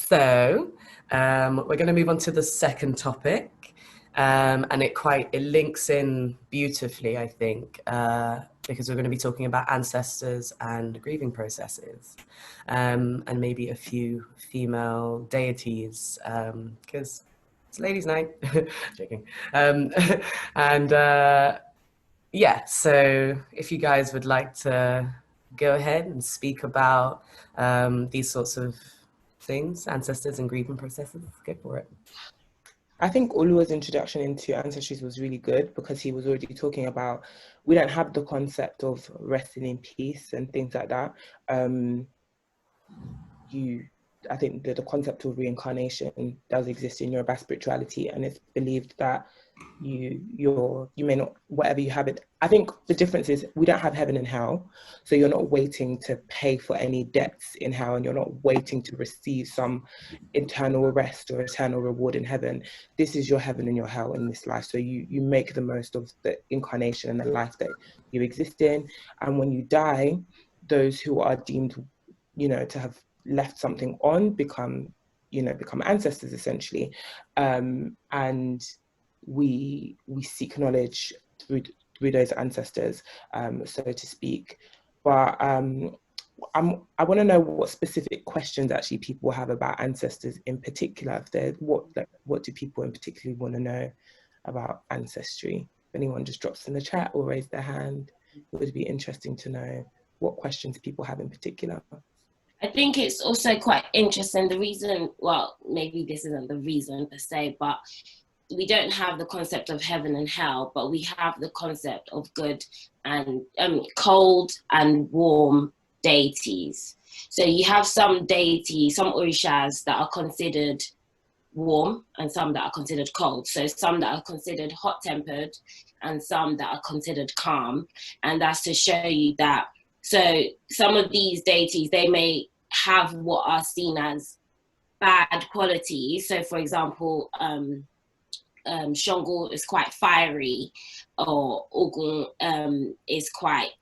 So we're going to move on to the second topic, and it links in beautifully, I think, because we're going to be talking about ancestors and grieving processes, and maybe a few female deities, because it's ladies' night. Joking. And yeah, so if you guys would like to go ahead and speak about these sorts of things, ancestors and grieving processes, go for it. I think Oluwa's introduction into ancestries was really good because he was already talking about, we don't have the concept of resting in peace and things like that. I think that the concept of reincarnation does exist in Yoruba spirituality, and it's believed that you may not, whatever you have it. I think the difference is we don't have heaven and hell, so you're not waiting to pay for any debts in hell, and you're not waiting to receive some eternal rest or eternal reward in heaven. This is your heaven and your hell in this life, so you make the most of the incarnation and the life that you exist in. And when you die, those who are deemed, to have left something on become ancestors essentially, and we seek knowledge through those ancestors, so to speak. But I want to know what specific questions actually people have about ancestors in particular. What do people in particular want to know about ancestry? If anyone just drops in the chat or raise their hand, it would be interesting to know what questions people have in particular. I think it's also quite interesting. The reason, well, maybe this isn't the reason per se, but we don't have the concept of heaven and hell, but we have the concept of good and cold and warm deities. So you have some deities, some orishas that are considered warm and some that are considered cold. So some that are considered hot-tempered and some that are considered calm. And that's to show you that, so some of these deities, they may have what are seen as bad qualities. So for example, Shango is quite fiery, or Ogun is quite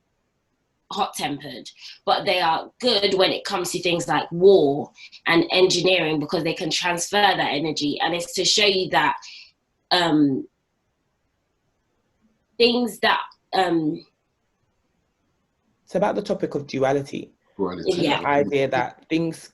hot-tempered, but they are good when it comes to things like war and engineering, because they can transfer that energy. And it's to show you that things that it's about the topic of duality. Yeah. The idea that things,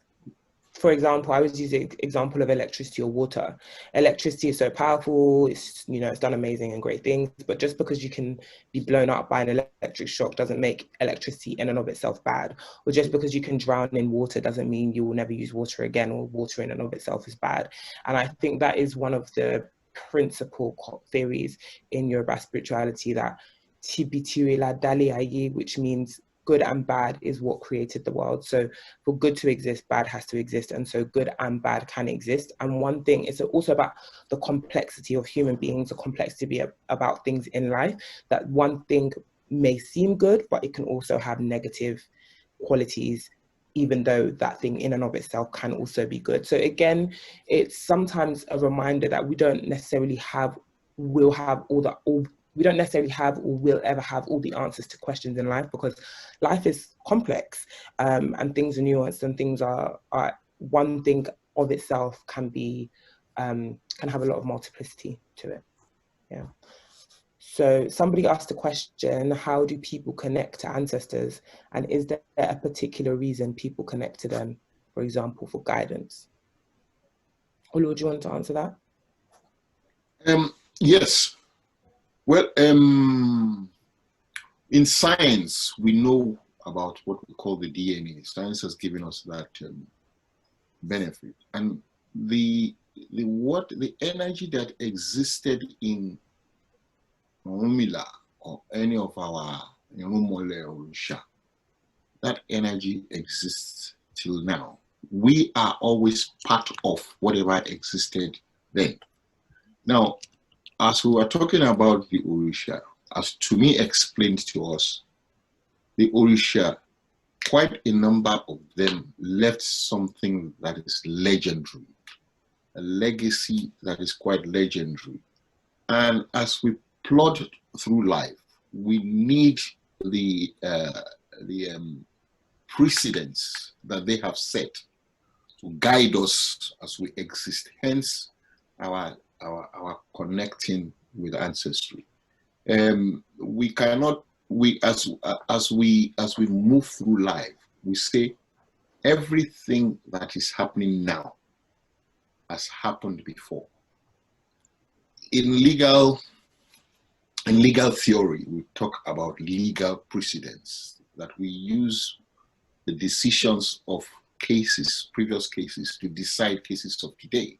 for example, I was using the example of electricity or water. Electricity is so powerful, it's done amazing and great things, but just because you can be blown up by an electric shock doesn't make electricity in and of itself bad. Or just because you can drown in water doesn't mean you will never use water again, or water in and of itself is bad. And I think that is one of the principal theories in Yoruba spirituality, that Tibitiwela Dale Aye, which means good and bad is what created the world. So for good to exist, bad has to exist. And so good and bad can exist. And one thing is also about the complexity of human beings, the complexity about things in life, that one thing may seem good, but it can also have negative qualities, even though that thing in and of itself can also be good. So again, it's sometimes a reminder that we don't necessarily will ever have all the answers to questions in life, because life is complex, and things are nuanced, and things are one thing of itself can have a lot of multiplicity to it. Yeah. So somebody asked a question: how do people connect to ancestors, and is there a particular reason people connect to them, for example, for guidance? Olu, do you want to answer that? Yes. Well, in science, we know about what we call the DNA. Science has given us that benefit, and the energy that existed in Mumila or any of our Mole or Sha, that energy exists till now. We are always part of whatever existed then. Now, as we were talking about the Orisha, as Tùmí explained to us, the Orisha, quite a number of them left something that is legendary, a legacy that is quite legendary. And as we plod through life, we need the precedents that they have set guide us as we exist. Hence, our connecting with ancestry. We cannot. As we move through life, we say everything that is happening now has happened before. In legal theory, we talk about legal precedents, that we use the decisions of cases, previous cases, to decide cases of today.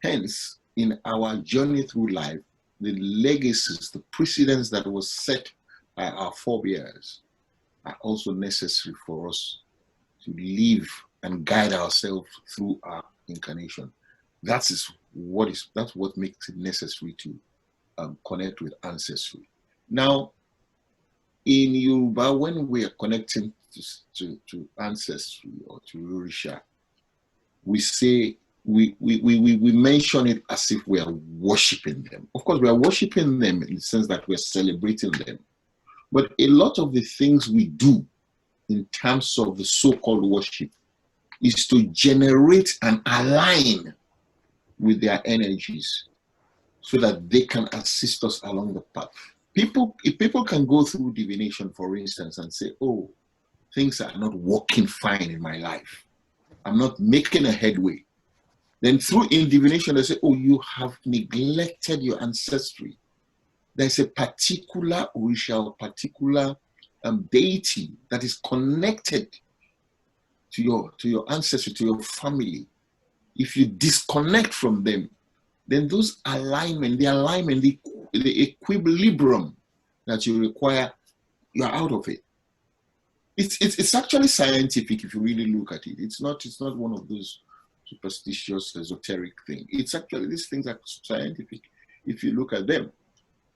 Hence, in our journey through life, the legacies, the precedents that was set by our forebears are also necessary for us to live and guide ourselves through our incarnation. That's what makes it necessary to connect with ancestry. Now, in Yoruba, when we are connecting to ancestry or to Orisha, we say we mention it as if we are worshiping them. Of course, we are worshiping them in the sense that we are celebrating them. But a lot of the things we do in terms of the so-called worship is to generate and align with their energies so that they can assist us along the path. If people can go through divination, for instance, and say, oh, things are not working fine in my life, I'm not making a headway. Then through divination, they say, oh, you have neglected your ancestry. There's a particular Orisha or particular deity that is connected to your ancestry, to your family. If you disconnect from them, then those the equilibrium that you require, you're out of it. It's actually scientific if you really look at it. It's not one of those superstitious, esoteric things. It's actually, these things are scientific if you look at them.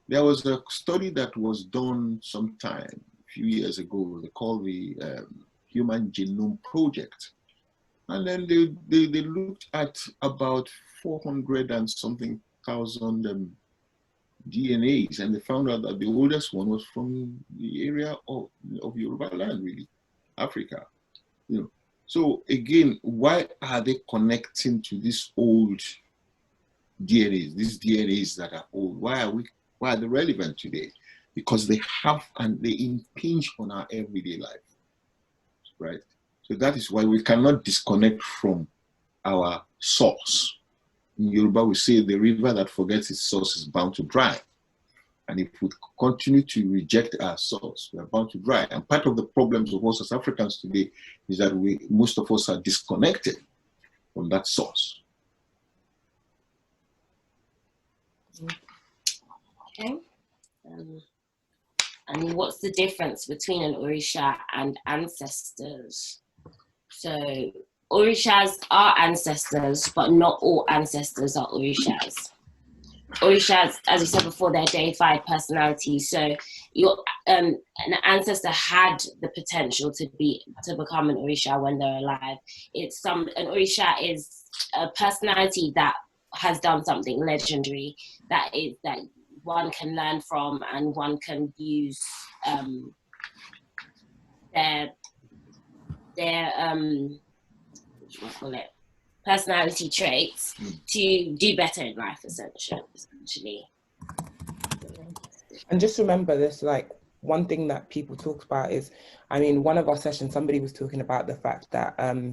There was a study that was done sometime a few years ago. They called the Human Genome Project. And then they looked at about 400 and something thousand DNAs, and they found out that the oldest one was from the area of Yoruba land, really, Africa. So again, why are they connecting to these old DNAs, these DNAs that are old? Why are they relevant today? Because they have and they impinge on our everyday life, right? So that is why we cannot disconnect from our source. In Yoruba, we say the river that forgets its source is bound to dry. And if we continue to reject our source, we are bound to dry. And part of the problems of us as Africans today is that most of us are disconnected from that source. Okay. And what's the difference between an Orisha and ancestors? So Orishas are ancestors, but not all ancestors are Orishas. Orishas, as you said before, they're deified personalities. So an ancestor had the potential to become an Orisha when they're alive. An Orisha is a personality that has done something legendary that one can learn from, and one can use their personality traits to do better in life, essentially. And just remember this, like, one thing that people talk about is, I mean, one of our sessions, somebody was talking about the fact that I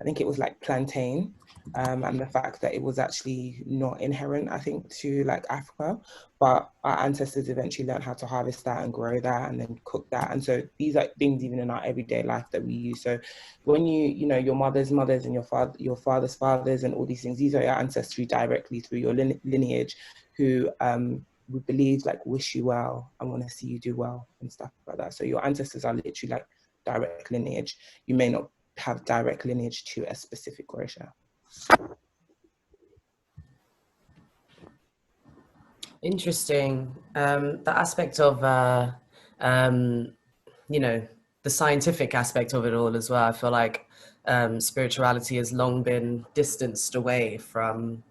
think it was like plantain, and the fact that it was actually not inherent, I think, to like Africa, but our ancestors eventually learned how to harvest that and grow that and then cook that. And so these are things even in our everyday life that we use. So when your mother's mothers and your father's fathers and all these things, these are your ancestry directly through your lineage, who we believe like wish you well and want to see you do well and stuff like that. So your ancestors are literally like direct lineage. You may not have direct lineage to a specific Orisha. Interesting. The aspect of, the scientific aspect of it all as well. I feel like spirituality has long been distanced away from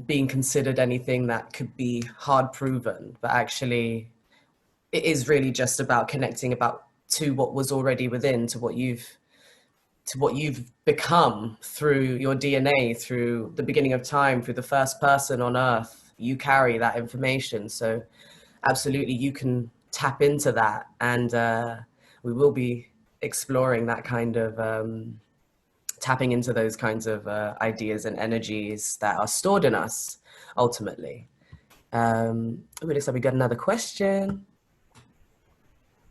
being considered anything that could be hard proven, but actually it is really just about connecting to what was already within, to what you've to what you've become through your DNA, through the beginning of time, through the first person on earth. You carry that information. So absolutely, you can tap into that. And we will be exploring that kind of tapping into those kinds of ideas and energies that are stored in us, ultimately. It looks like we got another question.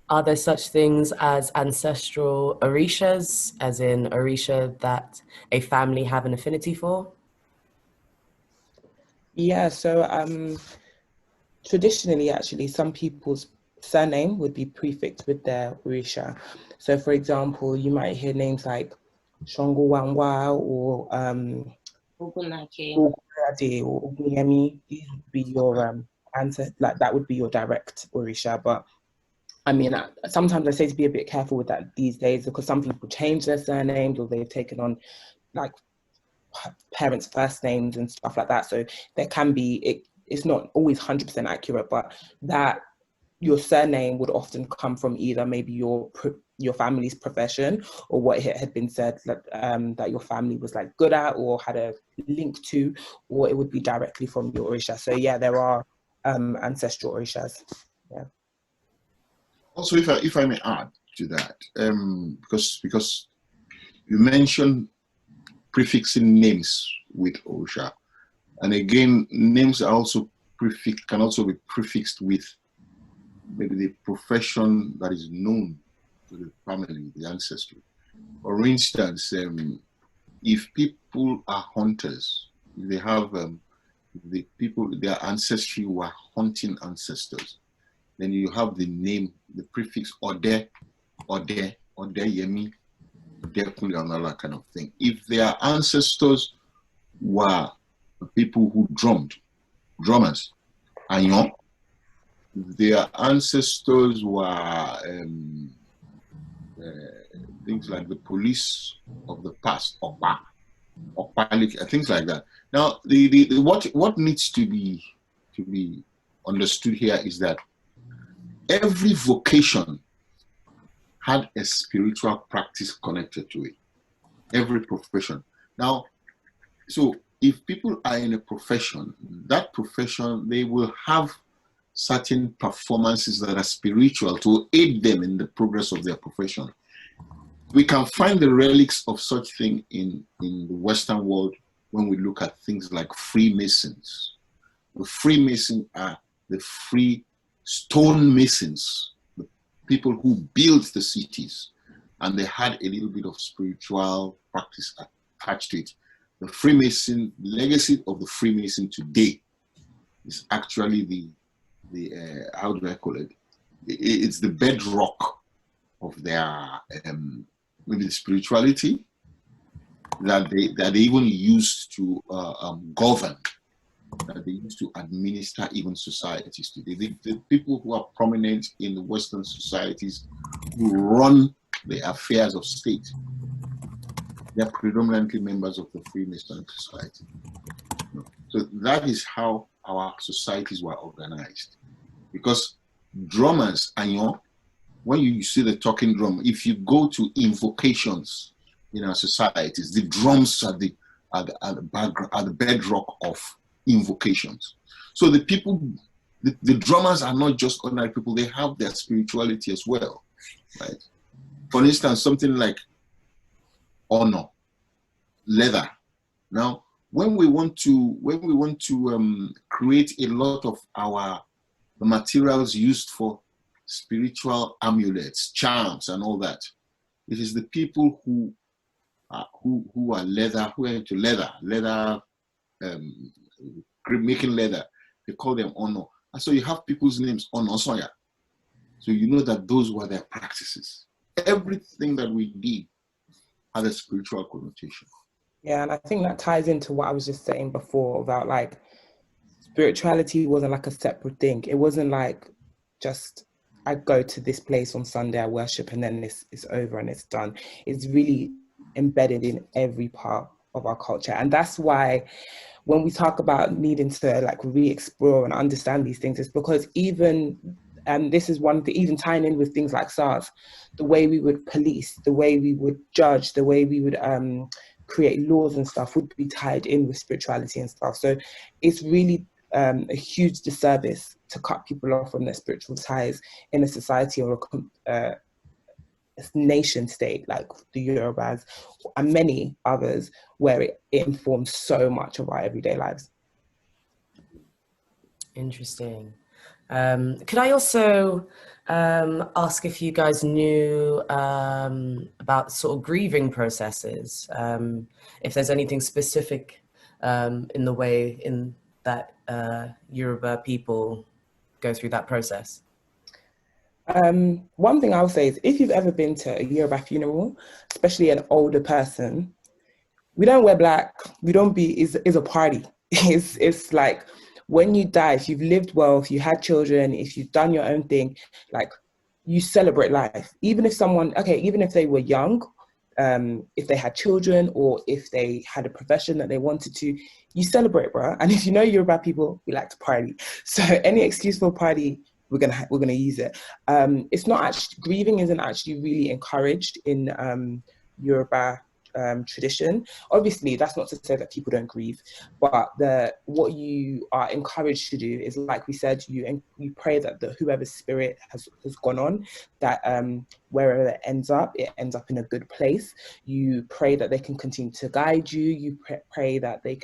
Are there such things as ancestral orishas, as in orisha that a family have an affinity for? Yeah, so traditionally, actually, some people's surname would be prefixed with their orisha. So, for example, you might hear names like Shongo Wangwa or Ogunake. Ogunade or Ogunyemi. These would be your ancestor, like that would be your direct orisha. But I mean, sometimes I say to be a bit careful with that these days, because some people change their surnames or they've taken on like parents' first names and stuff like that. So there can be, it's not always 100% accurate, but that your surname would often come from either maybe your family's profession or what it had been said that your family was like good at or had a link to, or it would be directly from your orisha. So yeah, there are ancestral orishas. Yeah. Also, if I may add to that, because you mentioned prefixing names with orisha, and again, names are also can also be prefixed with maybe the profession that is known to the family, the ancestry. For instance, if people are hunters, they have their ancestry were hunting ancestors, then you have the name, the prefix Ode, Yemi, Dekuli, and all that kind of thing. If their ancestors were people who drummers, Ayon, their ancestors were things like the police of the past, Opa, things like that. Now, what needs to be understood here is that every vocation had a spiritual practice connected to it. Every profession. Now, so if people are in a profession, that profession, they will have certain performances that are spiritual to aid them in the progress of their profession. We can find the relics of such thing in the Western world when we look at things like Freemasons. The Freemasons are the free stone masons, the people who built the cities, and they had a little bit of spiritual practice attached to it. The Freemason legacy of the Freemason today is actually the how do I call it? It's the bedrock of their maybe the spirituality that they even used to govern, that they used to administer even societies today. The people who are prominent in the Western societies who run the affairs of state, they're predominantly members of the Freemason society. So that is how our societies were organized. Because drummers, when you see the talking drum, if you go to invocations in our societies, the drums are the bedrock of invocations. So the people, the drummers are not just ordinary people, they have their spirituality as well, right? For instance, something like honor, leather. Now, when we want to create a lot of the materials used for spiritual amulets, charms, and all that, it is the people who are leather, who are into leather, making leather. They call them honor, and so you have people's names honor soya. So you know that those were their practices. Everything that we did had a spiritual connotation. Yeah, and I think that ties into what I was just saying before about like spirituality wasn't like a separate thing. It wasn't like just I go to this place on Sunday, I worship, and then it's over and it's done. It's really embedded in every part of our culture. And that's why when we talk about needing to like re-explore and understand these things, it's because even and this is one thing, even tying in with things like SARS, the way we would police, the way we would judge, the way we would create laws and stuff would be tied in with spirituality and stuff. So it's really a huge disservice to cut people off from their spiritual ties in a society or a nation state like the Yorubas and many others, where it informs so much of our everyday lives. Interesting. Could I also ask if you guys knew about sort of grieving processes? If there's anything specific in the way in that Yoruba people go through that process? One thing I'll say is, if you've ever been to a Yoruba funeral, especially an older person, we don't wear black. We don't be, is a party. It's like, when you die, if you've lived well, if you had children, if you've done your own thing, like, you celebrate life. Even if someone, even if they were young, if they had children, or if they had a profession that they wanted to, you celebrate, bro. And if you know Yoruba people, we like to party. So any excuse for a party, we're gonna use it. It's not actually, grieving isn't actually really encouraged in Yoruba tradition. Obviously, that's not to say that people don't grieve, but what you are encouraged to do is, like we said, you pray that whoever's spirit has gone on, that wherever it ends up in a good place. You pray that they can continue to guide you. You pray that you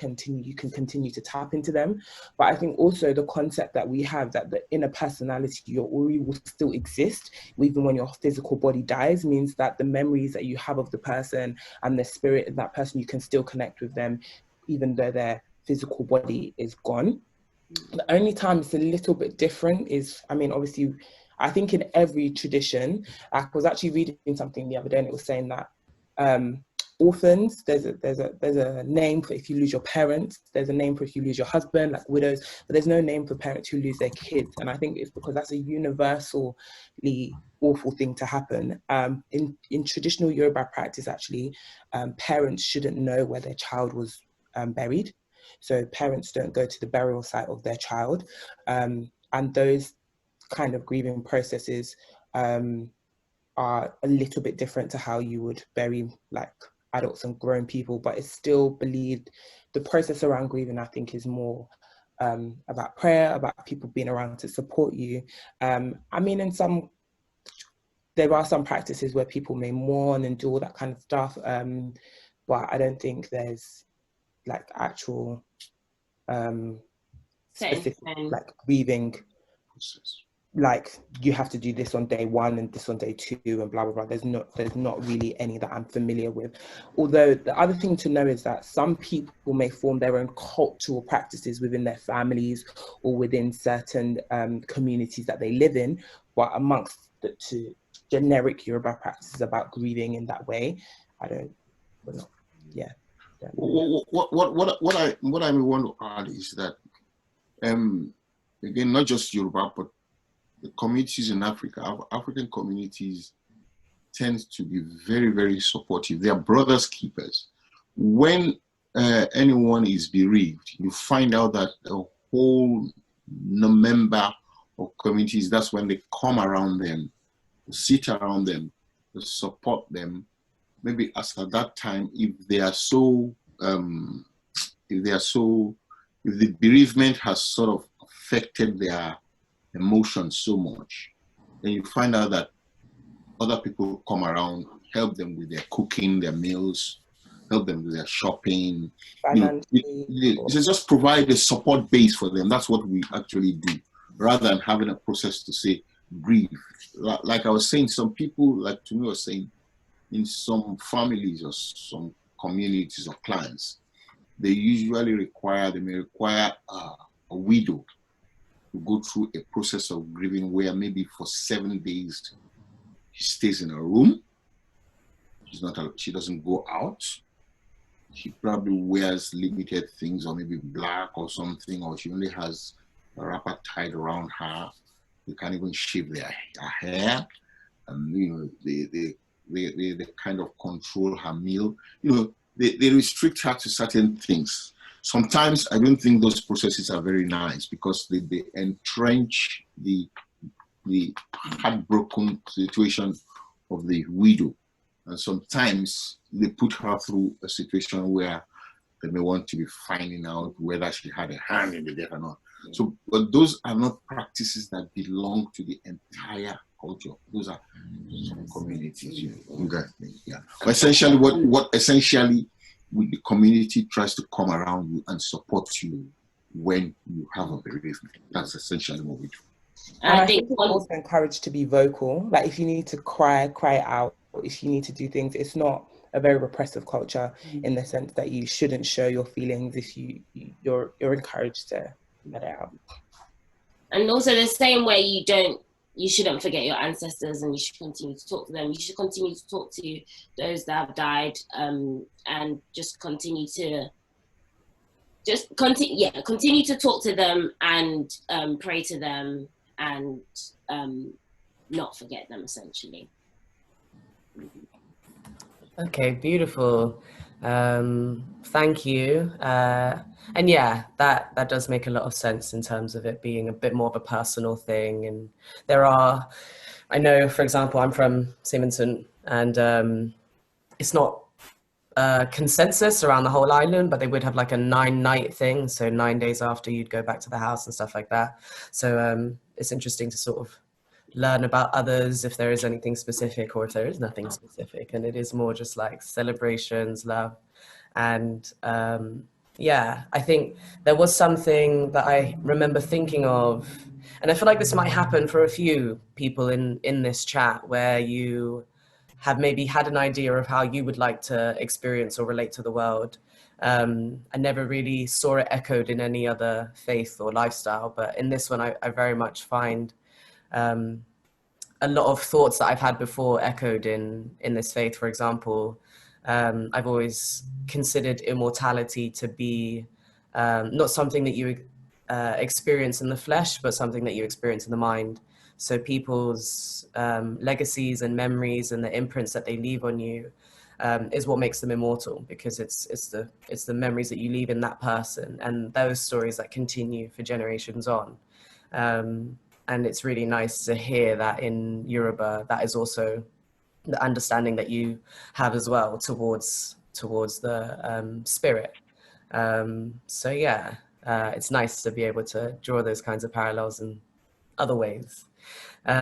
can continue to tap into them. But I think also the concept that we have, that the inner personality, your uri, will still exist even when your physical body dies, means that the memories that you have of the person and the spirit of that person, you can still connect with them even though their physical body is gone. The only time it's a little bit different is, obviously, I think in every tradition, I was actually reading something the other day, and it was saying that orphans, there's a name for if you lose your parents, there's a name for if you lose your husband, like widows, but there's no name for parents who lose their kids. And I think it's because that's a universally awful thing to happen. In traditional Yoruba practice, actually, parents shouldn't know where their child was buried. So parents don't go to the burial site of their child. And those kind of grieving processes are a little bit different to how you would bury like adults and grown people, but it's still believed. The process around grieving, I think, is more about prayer, about people being around to support you. There are some practices where people may mourn and do all that kind of stuff, but I don't think there's like actual specific like grieving, like you have to do this on day 1 and this on day 2 and blah blah blah. There's not really any that I'm familiar with. Although the other thing to know is that some people may form their own cultural practices within their families or within certain communities that they live in, but amongst the generic Yoruba practices about grieving in that way, What I want to add is that again, not just Yoruba, but the communities in Africa, African communities tend to be very, very supportive. They are brothers keepers. When anyone is bereaved, you find out that a whole member of communities, that's when they come around them, sit around them, support them. Maybe as at that time, if the bereavement has sort of affected their emotions so much, then you find out that other people come around, help them with their cooking, their meals, help them with their shopping. Just provide a support base for them. That's what we actually do, rather than having a process to say grieve. Like I was saying, some people, like Tùmí was saying, in some families or some communities or clans, they may require a widow to go through a process of grieving where maybe for 7 days she stays in a room. She doesn't go out. She probably wears limited things, or maybe black or something, or she only has a wrapper tied around her. They can't even shave their hair, and they kind of control her meal. They restrict her to certain things. Sometimes I don't think those processes are very nice because they entrench the the heartbroken situation of the widow. And sometimes they put her through a situation where they may want to be finding out whether she had a hand in the death or not. So, but those are not practices that belong to the entire culture. Those are some communities, you guys think, yeah. But essentially, what essentially the community tries to come around you and support you when you have a bereavement. That's essentially what we do. And I think it's also encouraged to be vocal. Like if you need to cry it out. If you need to do things, it's not a very repressive culture in the sense that you shouldn't show your feelings. If you're encouraged to let it out. And also the same way you shouldn't forget your ancestors, and you should continue to talk to them. You should continue to talk to those that have died, and just continue to continue to talk to them and pray to them and not forget them, essentially. Okay, beautiful. Thank you. And yeah, that does make a lot of sense in terms of it being a bit more of a personal thing. And I know, for example, I'm from Symington, and it's not consensus around the whole island, but they would have like a 9-night thing. So 9 days after you'd go back to the house and stuff like that. So it's interesting to sort of learn about others if there is anything specific or if there is nothing specific, and it is more just like celebrations, love. And yeah, I think there was something that I remember thinking of, and I feel like this might happen for a few people in this chat, where you have maybe had an idea of how you would like to experience or relate to the world. I never really saw it echoed in any other faith or lifestyle, but in this one I very much find a lot of thoughts that I've had before echoed in this faith. For example, I've always considered immortality to be not something that you experience in the flesh, but something that you experience in the mind. So people's legacies and memories and the imprints that they leave on you is what makes them immortal, because it's the memories that you leave in that person and those stories that continue for generations on. And it's really nice to hear that in Yoruba, that is also the understanding that you have as well towards the spirit. So yeah, it's nice to be able to draw those kinds of parallels in other ways.